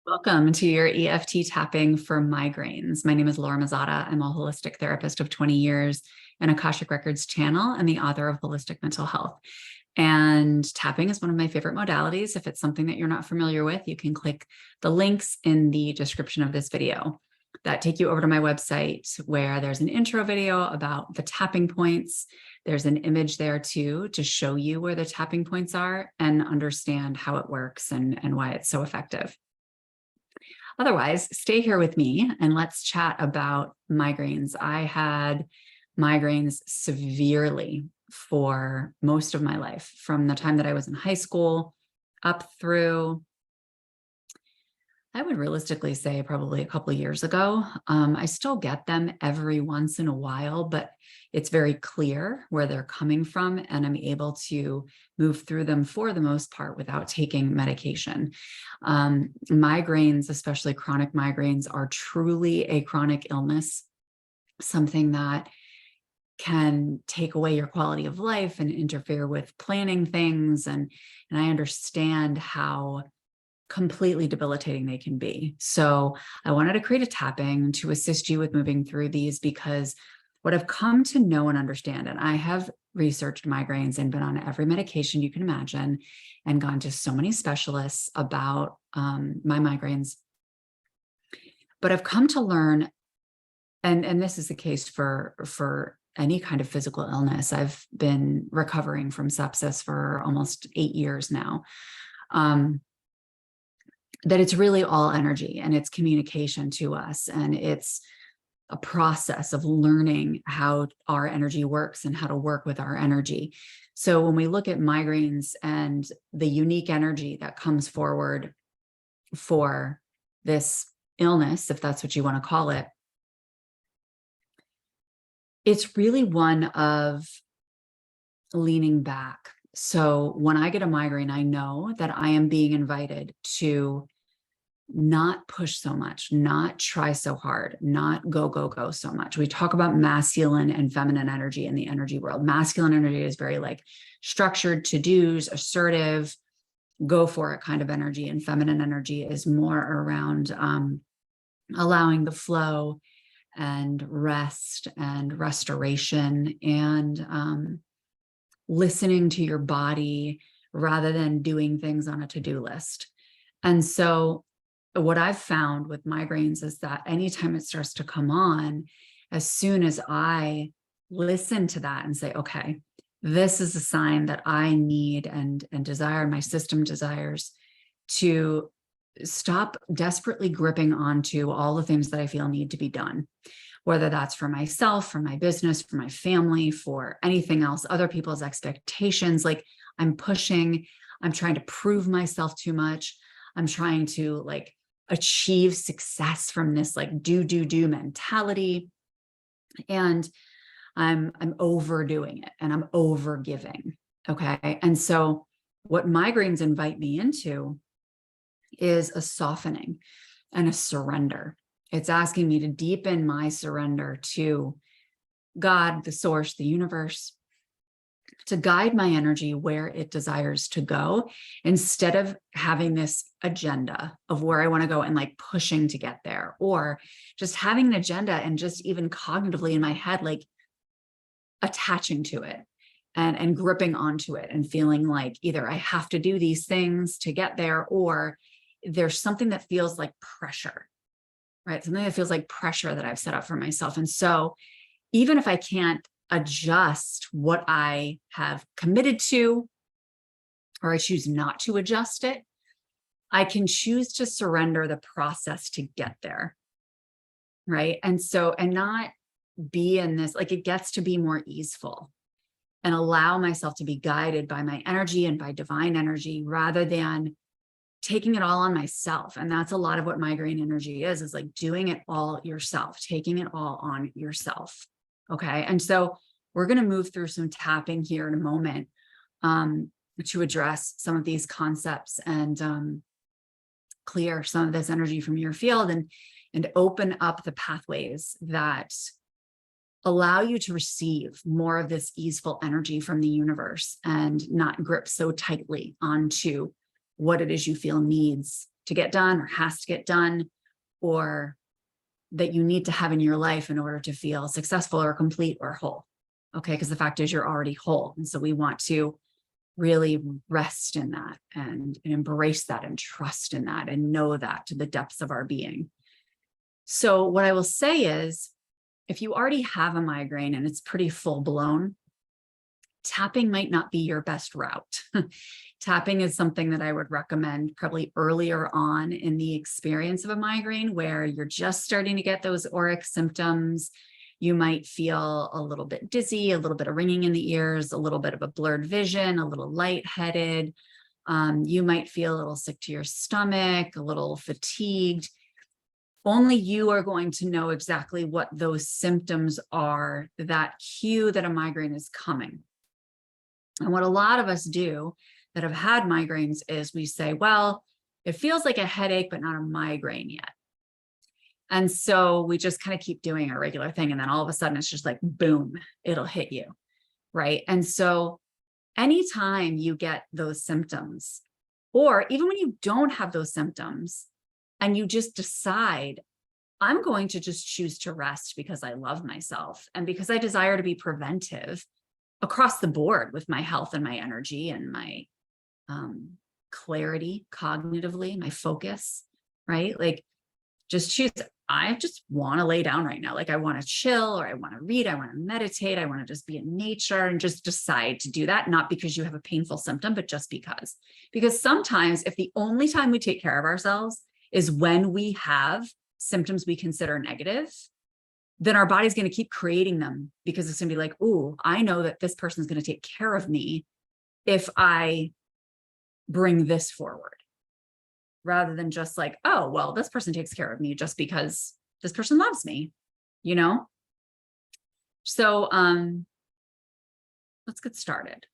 Welcome to your EFT tapping for migraines. My name is Laura Mazzata. I'm a holistic therapist of 20 years, an Akashic Records channel, and the author of Holistic Mental Health. And tapping is one of my favorite modalities. If it's something that you're not familiar with, you can click the links in the description of this video that take you over to my website, where there's an intro video about the tapping points. There's an image there too to show you where the tapping points are and understand how it works and why it's so effective. Otherwise, stay here with me and let's chat about migraines. I had migraines severely for most of my life, from the time that I was in high school up through, I would realistically say, probably a couple of years ago. I still get them every once in a while, but it's very clear where they're coming from, and I'm able to move through them for the most part without taking medication. Migraines, especially chronic migraines, are truly a chronic illness, something that can take away your quality of life and interfere with planning things. And I understand how completely debilitating they can be. So I wanted to create a tapping to assist you with moving through these, because what I've come to know and understand, and I have researched migraines and been on every medication you can imagine and gone to so many specialists about my migraines, but I've come to learn, and this is the case for any kind of physical illness. I've been recovering from sepsis for almost 8 years now. That it's really all energy, and it's communication to us, and it's a process of learning how our energy works and how to work with our energy. So when we look at migraines and the unique energy that comes forward for this illness, if that's what you want to call it, it's really one of leaning back. So when I get a migraine, I know that I am being invited to not push so much, not try so hard, not go so much. We talk about masculine and feminine energy in the energy world. Masculine energy is very like structured, to-dos, assertive, go for it kind of energy. And feminine energy is more around allowing the flow and rest and restoration and listening to your body rather than doing things on a to-do list. And so what I've found with migraines is that anytime it starts to come on, as soon as I listen to that and say, okay, this is a sign that I need and desire, my system desires, to stop desperately gripping onto all the things that I feel need to be done, whether that's for myself, for my business, for my family, for anything else, other people's expectations. Like I'm pushing, I'm trying to prove myself too much. I'm trying to like achieve success from this like do mentality. And I'm overdoing it and I'm over giving. Okay. And so what migraines invite me into is a softening and a surrender. It's asking me to deepen my surrender to God, the source, the universe, to guide my energy where it desires to go, instead of having this agenda of where I want to go and like pushing to get there, or just having an agenda and just even cognitively in my head, like attaching to it and gripping onto it and feeling like either I have to do these things to get there, or there's something that feels like pressure, right? Something that feels like pressure that I've set up for myself. And so even if I can't adjust what I have committed to, or I choose not to adjust it, I can choose to surrender the process to get there, right? And so, and not be in this, like it gets to be more easeful and allow myself to be guided by my energy and by divine energy, rather than taking it all on myself. And that's a lot of what migraine energy is like doing it all yourself, taking it all on yourself. Okay. And so we're going to move through some tapping here in a moment to address some of these concepts and clear some of this energy from your field and open up the pathways that allow you to receive more of this easeful energy from the universe and not grip so tightly onto what it is you feel needs to get done or has to get done, or that you need to have in your life in order to feel successful or complete or whole. Okay, because the fact is you're already whole. And so we want to really rest in that and embrace that and trust in that and know that to the depths of our being. So what I will say is, if you already have a migraine and it's pretty full blown, tapping might not be your best route. Tapping is something that I would recommend probably earlier on in the experience of a migraine, where you're just starting to get those auric symptoms. You might feel a little bit dizzy, a little bit of ringing in the ears, a little bit of a blurred vision, a little lightheaded. You might feel a little sick to your stomach, a little fatigued. Only you are going to know exactly what those symptoms are, that cue that a migraine is coming. And what a lot of us do that have had migraines is we say, well, it feels like a headache, but not a migraine yet. And so we just kind of keep doing our regular thing. And then all of a sudden it's just like, boom, it'll hit you. Right. And so anytime you get those symptoms, or even when you don't have those symptoms and you just decide, I'm going to just choose to rest because I love myself and because I desire to be preventive across the board with my health and my energy and my clarity cognitively, my focus, right? Like, just choose, I just want to lay down right now. Like, I want to chill, or I want to read, I want to meditate, I want to just be in nature, and just decide to do that, not because you have a painful symptom, but just because. Because sometimes if the only time we take care of ourselves is when we have symptoms we consider negative, then our body's going to keep creating them, because it's going to be like, ooh, I know that this person's going to take care of me if I bring this forward. Rather than just like, oh, well, this person takes care of me just because this person loves me, you know? So let's get started.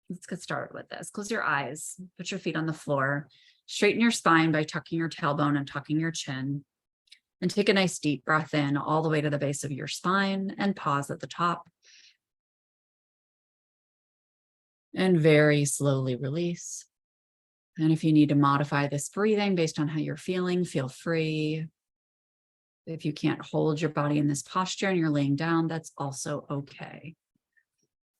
Let's get started with this. Close your eyes, put your feet on the floor, straighten your spine by tucking your tailbone and tucking your chin, and take a nice deep breath in all the way to the base of your spine and pause at the top. And very slowly release. And if you need to modify this breathing based on how you're feeling, feel free. If you can't hold your body in this posture and you're laying down, that's also okay.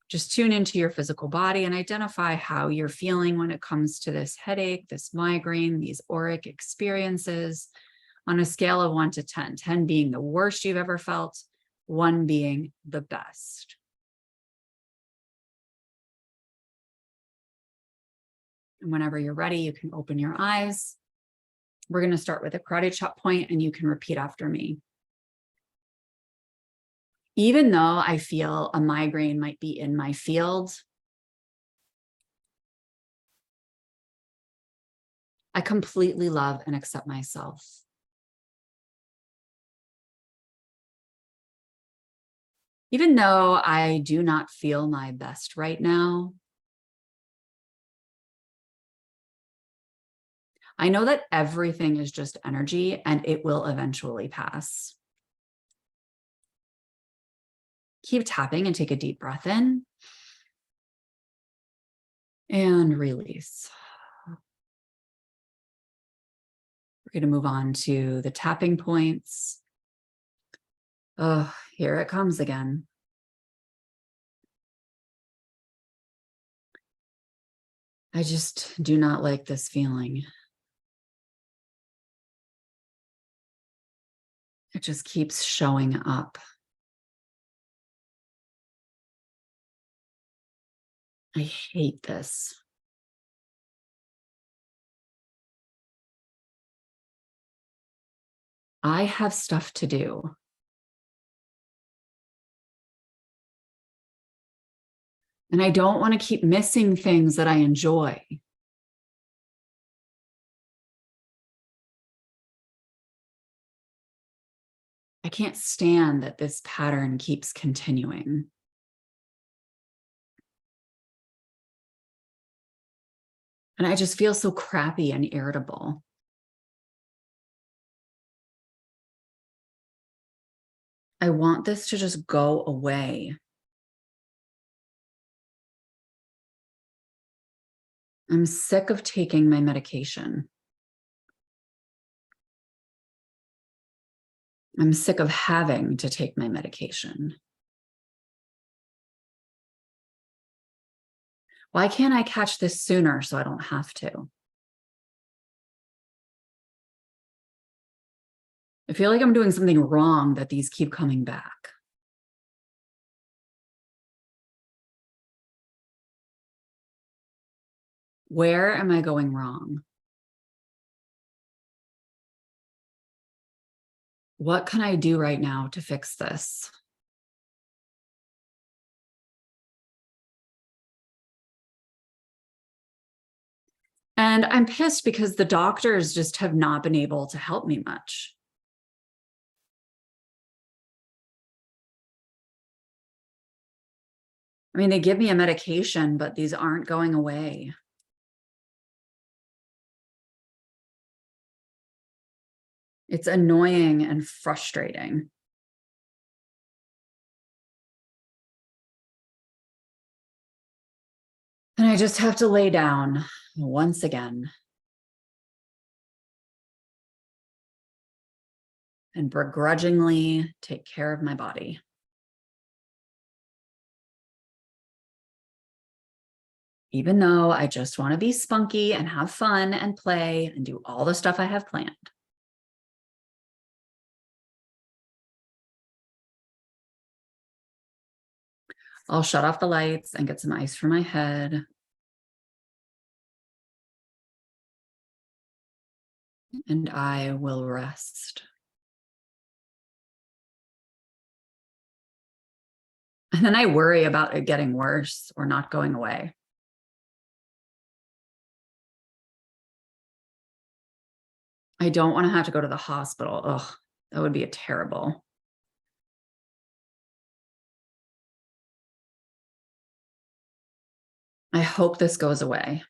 Just tune into your physical body and identify how you're feeling when it comes to this headache, this migraine, these auric experiences on a scale of 1 to 10, 10 being the worst you've ever felt, 1 being the best. And whenever you're ready, you can open your eyes. We're going to start with a karate chop point, and you can repeat after me. Even though I feel a migraine might be in my field, I completely love and accept myself. Even though I do not feel my best right now, I know that everything is just energy and it will eventually pass. Keep tapping and take a deep breath in and release. We're going to move on to the tapping points. Oh, here it comes again. I just do not like this feeling. It just keeps showing up. I hate this. I have stuff to do. And I don't want to keep missing things that I enjoy. I can't stand that this pattern keeps continuing. And I just feel so crappy and irritable. I want this to just go away. I'm sick of taking my medication. I'm sick of having to take my medication. Why can't I catch this sooner so I don't have to? I feel like I'm doing something wrong that these keep coming back. Where am I going wrong? What can I do right now to fix this? And I'm pissed because the doctors just have not been able to help me much. I mean, they give me a medication, but these aren't going away. It's annoying and frustrating. And I just have to lay down once again and begrudgingly take care of my body. Even though I just want to be spunky and have fun and play and do all the stuff I have planned. I'll shut off the lights and get some ice for my head. And I will rest. And then I worry about it getting worse or not going away. I don't want to have to go to the hospital. Ugh, that would be terrible. I hope this goes away.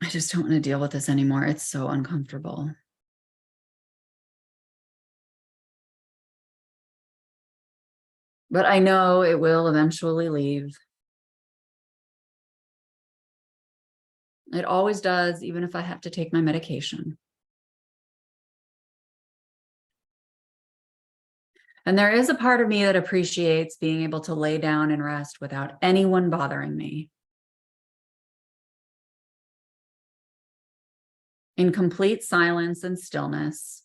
I just don't want to deal with this anymore. It's so uncomfortable. But I know it will eventually leave. It always does, even if I have to take my medication. And there is a part of me that appreciates being able to lay down and rest without anyone bothering me. In complete silence and stillness.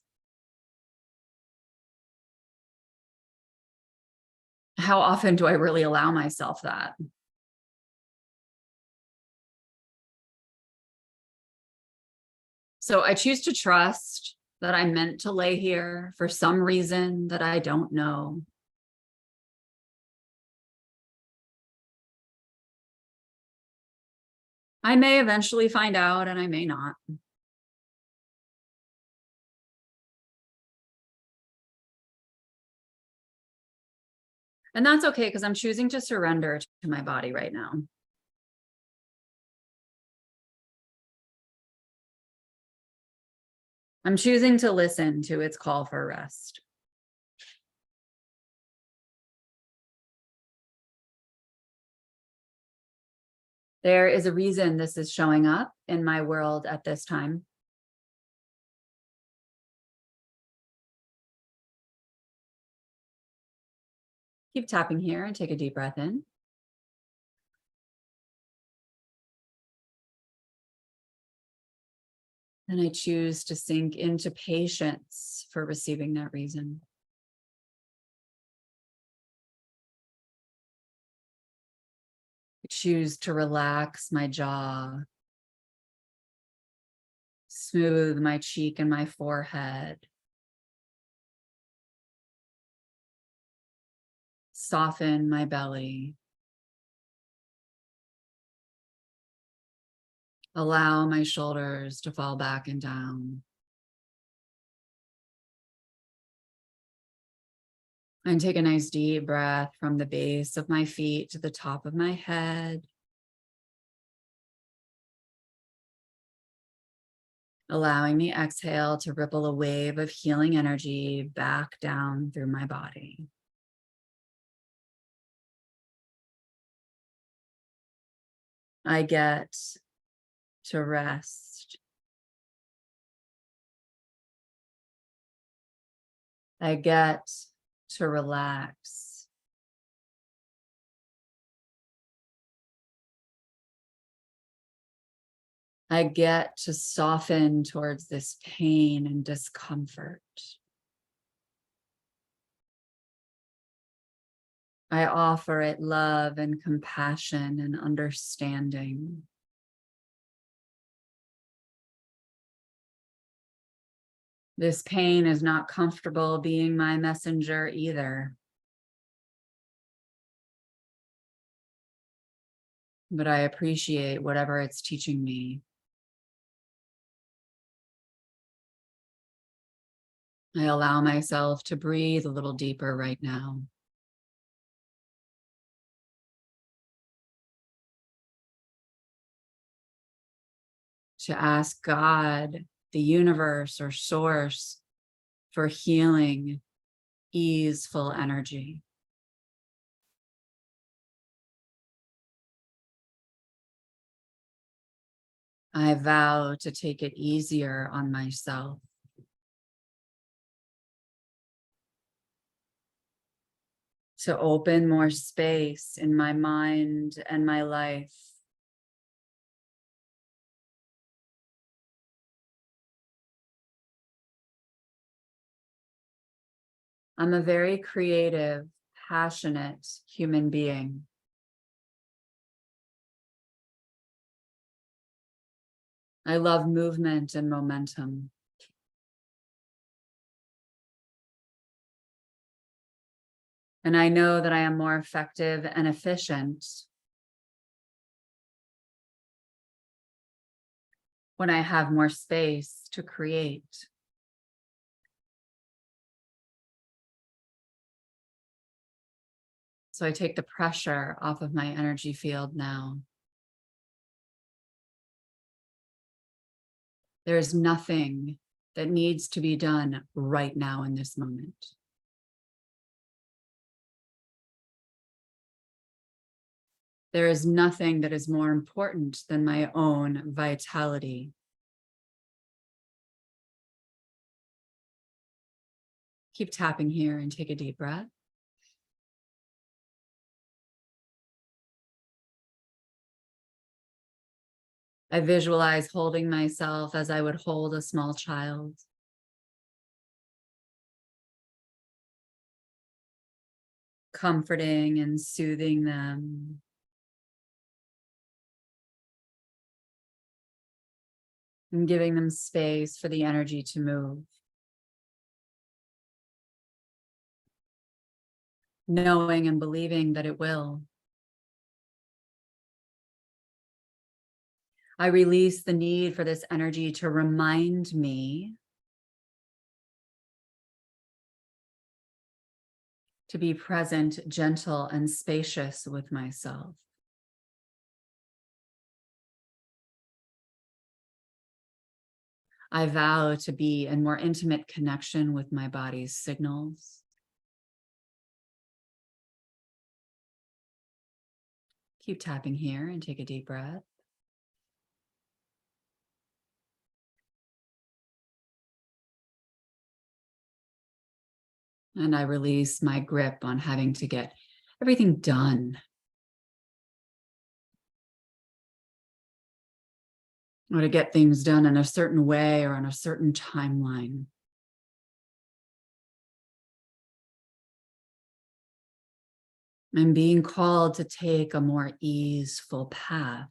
How often do I really allow myself that? So I choose to trust that I'm meant to lay here for some reason that I don't know. I may eventually find out and I may not. And that's okay because I'm choosing to surrender to my body right now. I'm choosing to listen to its call for rest. There is a reason this is showing up in my world at this time. Keep tapping here and take a deep breath in. And I choose to sink into patience for receiving that reason. I choose to relax my jaw, smooth my cheek and my forehead, soften my belly, allow my shoulders to fall back and down. And take a nice deep breath from the base of my feet to the top of my head. Allowing the exhale to ripple a wave of healing energy back down through my body. I get to rest I get to relax. I get to soften towards this pain and discomfort. I offer it love and compassion and understanding. This pain is not comfortable being my messenger either. But I appreciate whatever it's teaching me. I allow myself to breathe a little deeper right now. To ask God, the universe or source, for healing, easeful energy. I vow to take it easier on myself. To open more space in my mind and my life. I'm a very creative, passionate human being. I love movement and momentum. And I know that I am more effective and efficient when I have more space to create. So I take the pressure off of my energy field now. There is nothing that needs to be done right now in this moment. There is nothing that is more important than my own vitality. Keep tapping here and take a deep breath. I visualize holding myself as I would hold a small child. Comforting and soothing them. And giving them space for the energy to move. Knowing and believing that it will. I release the need for this energy to remind me to be present, gentle, and spacious with myself. I vow to be in more intimate connection with my body's signals. Keep tapping here and take a deep breath. And I release my grip on having to get everything done. Or to get things done in a certain way or on a certain timeline. I'm being called to take a more easeful path.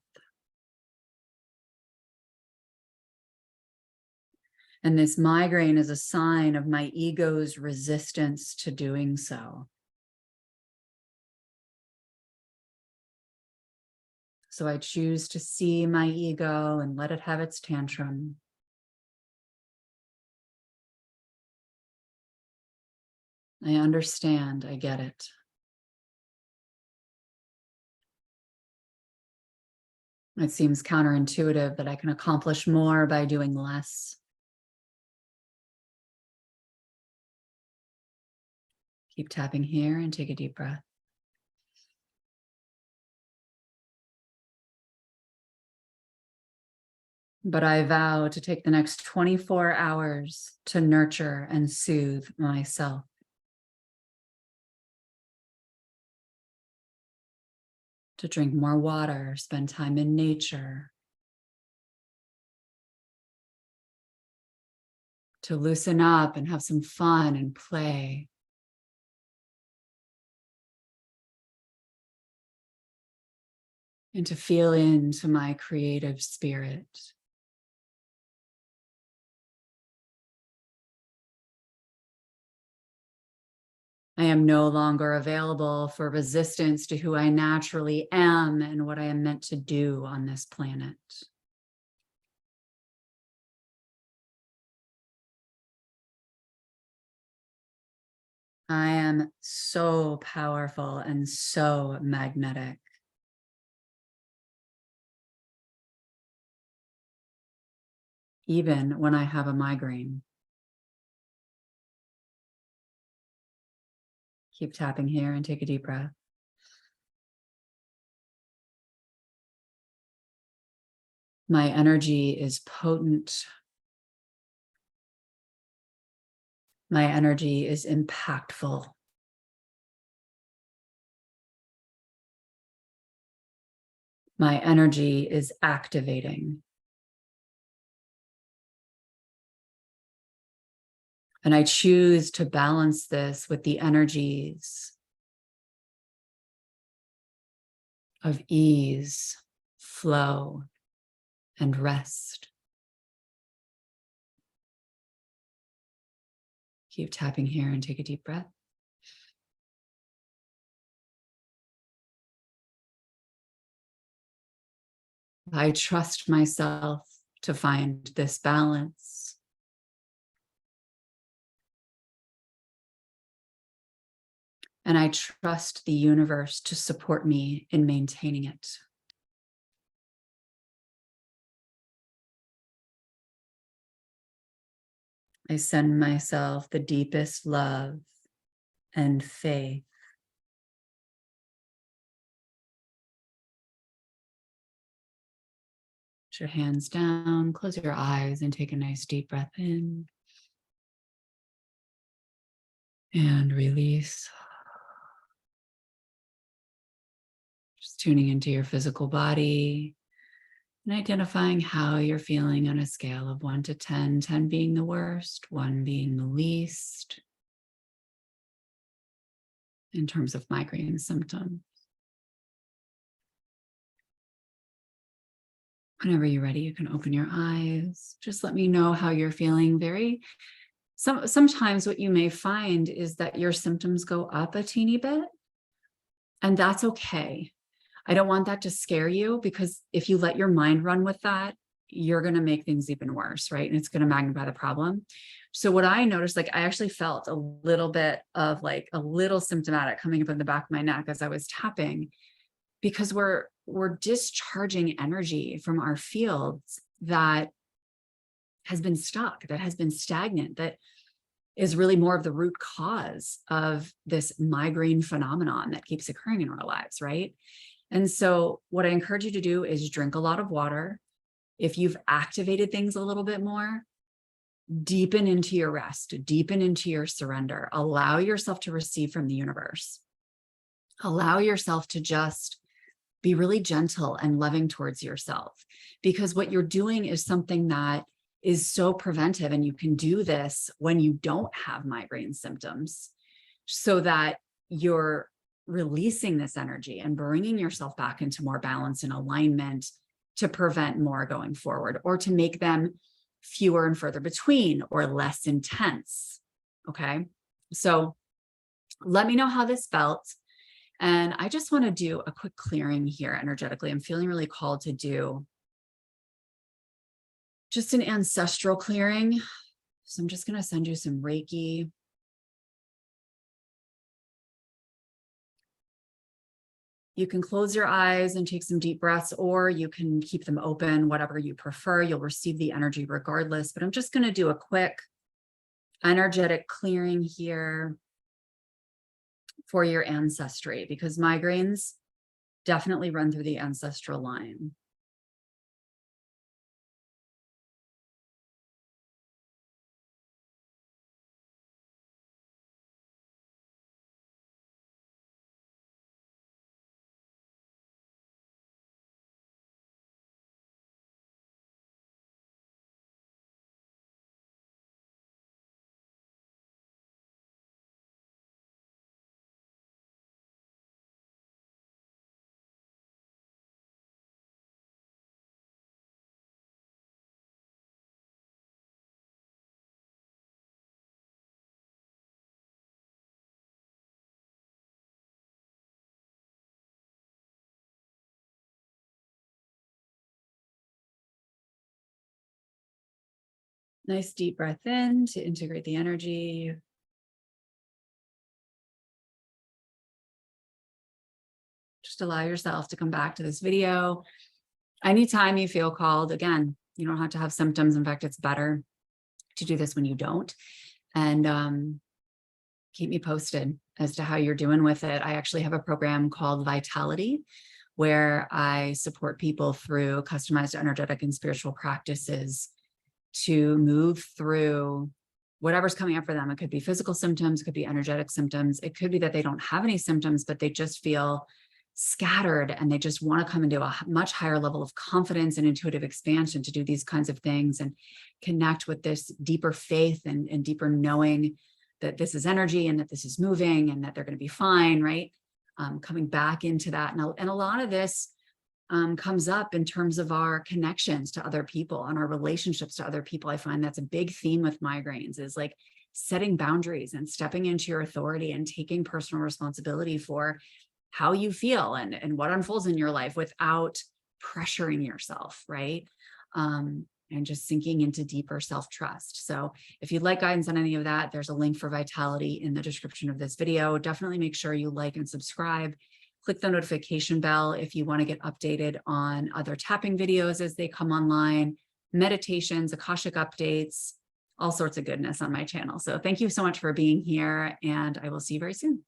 And this migraine is a sign of my ego's resistance to doing so. So I choose to see my ego and let it have its tantrum. I understand, I get it. It seems counterintuitive that I can accomplish more by doing less. Keep tapping here and take a deep breath. But I vow to take the next 24 hours to nurture and soothe myself. To drink more water, spend time in nature, to loosen up and have some fun and play. And to feel into my creative spirit. I am no longer available for resistance to who I naturally am and what I am meant to do on this planet. I am so powerful and so magnetic. Even when I have a migraine. Keep tapping here and take a deep breath. My energy is potent. My energy is impactful. My energy is activating. And I choose to balance this with the energies of ease, flow, and rest. Keep tapping here and take a deep breath. I trust myself to find this balance. And I trust the universe to support me in maintaining it. I send myself the deepest love and faith. Put your hands down, close your eyes, and take a nice deep breath in. And release. Just tuning into your physical body and identifying how you're feeling on a scale of 1 to 10, 10 being the worst, 1 being the least, in terms of migraine symptoms. Whenever you're ready, you can open your eyes. Just let me know how you're feeling. Sometimes what you may find is that your symptoms go up a teeny bit, and that's okay. I don't want that to scare you, because if you let your mind run with that, you're going to make things even worse, right? And it's going to magnify the problem. So what I noticed, like, I actually felt a little bit of like a little symptomatic coming up in the back of my neck as I was tapping, because we're discharging energy from our fields that has been stuck, that has been stagnant, that is really more of the root cause of this migraine phenomenon that keeps occurring in our lives, right? And so what I encourage you to do is drink a lot of water. If you've activated things a little bit more, deepen into your rest, deepen into your surrender, allow yourself to receive from the universe. Allow yourself to just be really gentle and loving towards yourself, because what you're doing is something that is so preventive, and you can do this when you don't have migraine symptoms, so that you're releasing this energy and bringing yourself back into more balance and alignment to prevent more going forward, or to make them fewer and further between or less intense. Okay. So let me know how this felt. And I just want to do a quick clearing here energetically. I'm feeling really called to do just an ancestral clearing. So I'm just going to send you some Reiki. You can close your eyes and take some deep breaths, or you can keep them open, whatever you prefer. You'll receive the energy regardless, but I'm just going to do a quick energetic clearing here for your ancestry, because migraines definitely run through the ancestral line. Nice deep breath in to integrate the energy. Just allow yourself to come back to this video. Anytime you feel called, again, you don't have to have symptoms. In fact, it's better to do this when you don't. And keep me posted as to how you're doing with it. I actually have a program called Vitality, where I support people through customized energetic and spiritual practices to move through whatever's coming up for them. It could be physical symptoms, it could be energetic symptoms. It could be that they don't have any symptoms, but they just feel scattered and they just want to come into a much higher level of confidence and intuitive expansion to do these kinds of things and connect with this deeper faith and deeper knowing that this is energy and that this is moving and that they're going to be fine, right? Coming back into that. And a lot of this comes up in terms of our connections to other people and our relationships to other people. I find that's a big theme with migraines, is like setting boundaries and stepping into your authority and taking personal responsibility for how you feel and what unfolds in your life without pressuring yourself, right? And just sinking into deeper self-trust. So if you'd like guidance on any of that, there's a link for Vitality in the description of this video. Definitely make sure you like and subscribe. Click the notification bell if you want to get updated on other tapping videos as they come online, meditations, Akashic updates, all sorts of goodness on my channel. So thank you so much for being here, and I will see you very soon.